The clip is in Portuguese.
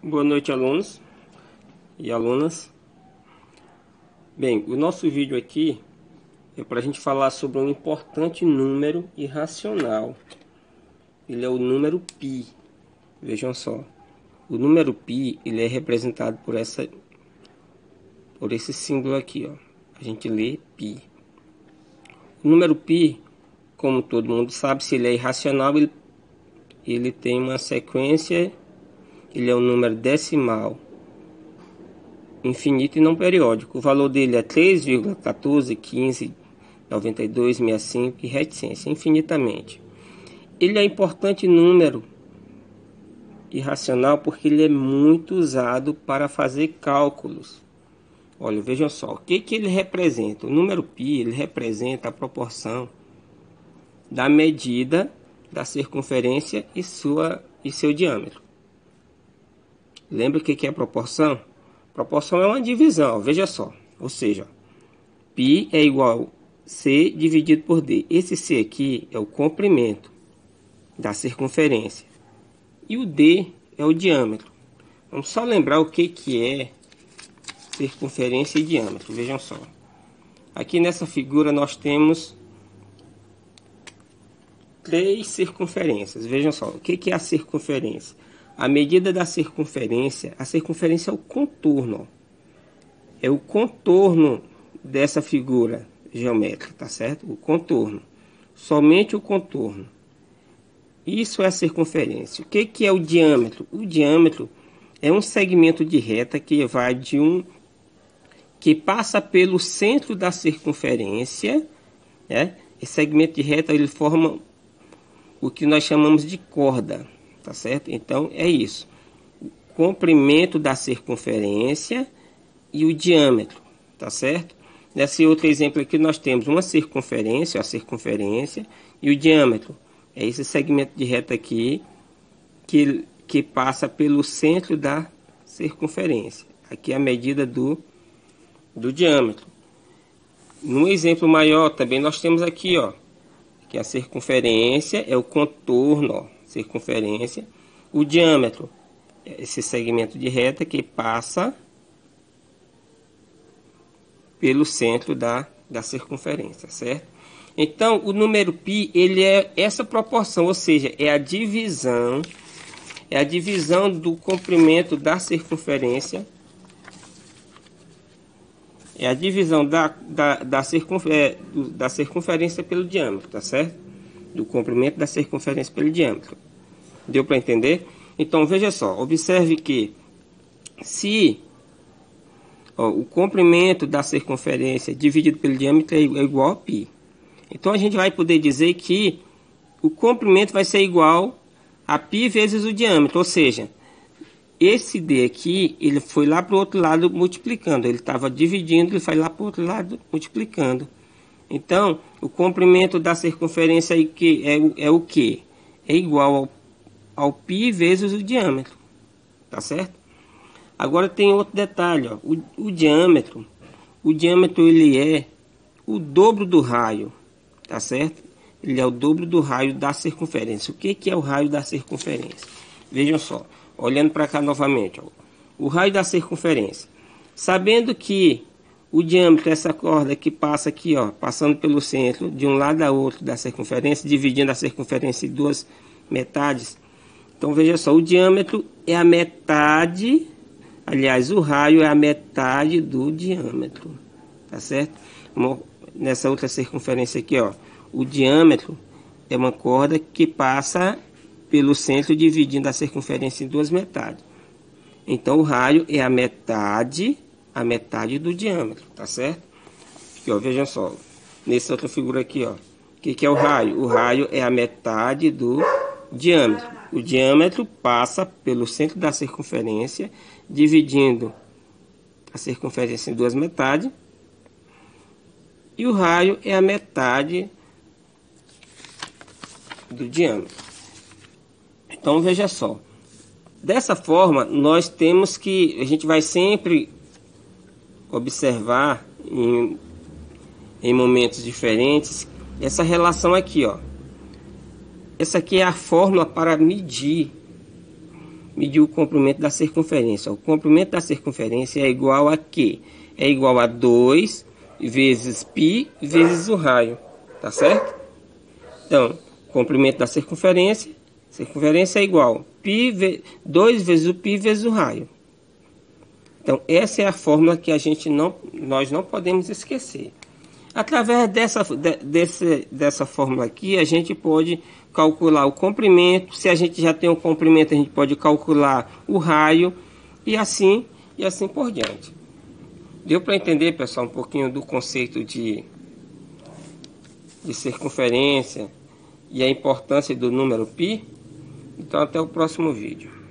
Boa noite, alunos e alunas. Bem, o nosso vídeo aqui é para a gente falar sobre um importante número irracional. Ele é o número π. Vejam só, o número π ele é representado por esse símbolo aqui, ó. A gente lê π. O número π, como todo mundo sabe, se ele é irracional, ele tem uma sequência. Ele é um número decimal, infinito e não periódico. O valor dele é 3,14, 15, 92, 65 e reticência, infinitamente. Ele é importante número irracional porque ele é muito usado para fazer cálculos. Olha, vejam só, o que ele representa? O número π, ele representa a proporção da medida da circunferência e seu diâmetro. Lembra o que é proporção? Proporção é uma divisão, veja só. Ou seja, π é igual a C dividido por D. Esse C aqui é o comprimento da circunferência. E o D é o diâmetro. Vamos só lembrar o que é circunferência e diâmetro. Vejam só. Aqui nessa figura nós temos 3 circunferências. Vejam só, o que é a circunferência? A medida da circunferência, a circunferência é o contorno. É o contorno dessa figura geométrica, tá certo? O contorno. Somente o contorno. Isso é a circunferência. O que é o diâmetro? O diâmetro é um segmento de reta que vai que passa pelo centro da circunferência, né? Esse segmento de reta ele forma o que nós chamamos de corda. Tá certo? Então é isso. O comprimento da circunferência e o diâmetro. Tá certo? Nesse outro exemplo aqui nós temos uma circunferência, a circunferência e o diâmetro. É esse segmento de reta aqui que passa pelo centro da circunferência. Aqui é a medida do diâmetro. No exemplo maior também nós temos aqui, ó, que a circunferência é o contorno, ó. Circunferência, o diâmetro, esse segmento de reta que passa pelo centro da circunferência, certo? Então, o número π, ele é essa proporção, ou seja, é a divisão do comprimento da circunferência, é a divisão da circunferência pelo diâmetro, tá certo? Do comprimento da circunferência pelo diâmetro. Deu para entender? Então, veja só. Observe que se o comprimento da circunferência dividido pelo diâmetro é igual a π. Então, a gente vai poder dizer que o comprimento vai ser igual a π vezes o diâmetro. Ou seja, esse D aqui, ele foi lá para o outro lado multiplicando. Ele estava dividindo, ele foi lá para o outro lado multiplicando. Então, o comprimento da circunferência é o que? É igual ao π vezes o diâmetro. Tá certo? Agora tem outro detalhe. Ó. O diâmetro ele é o dobro do raio. Tá certo? Ele é o dobro do raio da circunferência. O que é o raio da circunferência? Vejam só. Olhando para cá novamente. Ó. O raio da circunferência. Sabendo que o diâmetro é essa corda que passa aqui, ó, passando pelo centro, de um lado a outro da circunferência, dividindo a circunferência em duas metades. Então, veja só, o diâmetro é a metade, aliás, o raio é a metade do diâmetro, tá certo? Nessa outra circunferência aqui, ó, o diâmetro é uma corda que passa pelo centro, dividindo a circunferência em duas metades. Então, o raio é a metade do diâmetro, tá certo? Aqui, ó, vejam só, nessa outra figura aqui, ó, o que é o raio? O raio é a metade do diâmetro. O diâmetro passa pelo centro da circunferência, dividindo a circunferência em duas metades, e o raio é a metade do diâmetro. Então, veja só, dessa forma, nós temos que, a gente vai sempre observar em momentos diferentes essa relação aqui, ó. Essa aqui é a fórmula para medir medir o comprimento da circunferência. O comprimento da circunferência é igual a quê? É igual a 2 vezes π vezes o raio, tá certo? Então, comprimento da circunferência é igual a 2 vezes o π vezes o raio. Então, essa é a fórmula que nós não podemos esquecer. Através dessa fórmula aqui, a gente pode calcular o comprimento. Se a gente já tem o comprimento, a gente pode calcular o raio e assim por diante. Deu para entender, pessoal, um pouquinho do conceito de circunferência e a importância do número π? Então, até o próximo vídeo.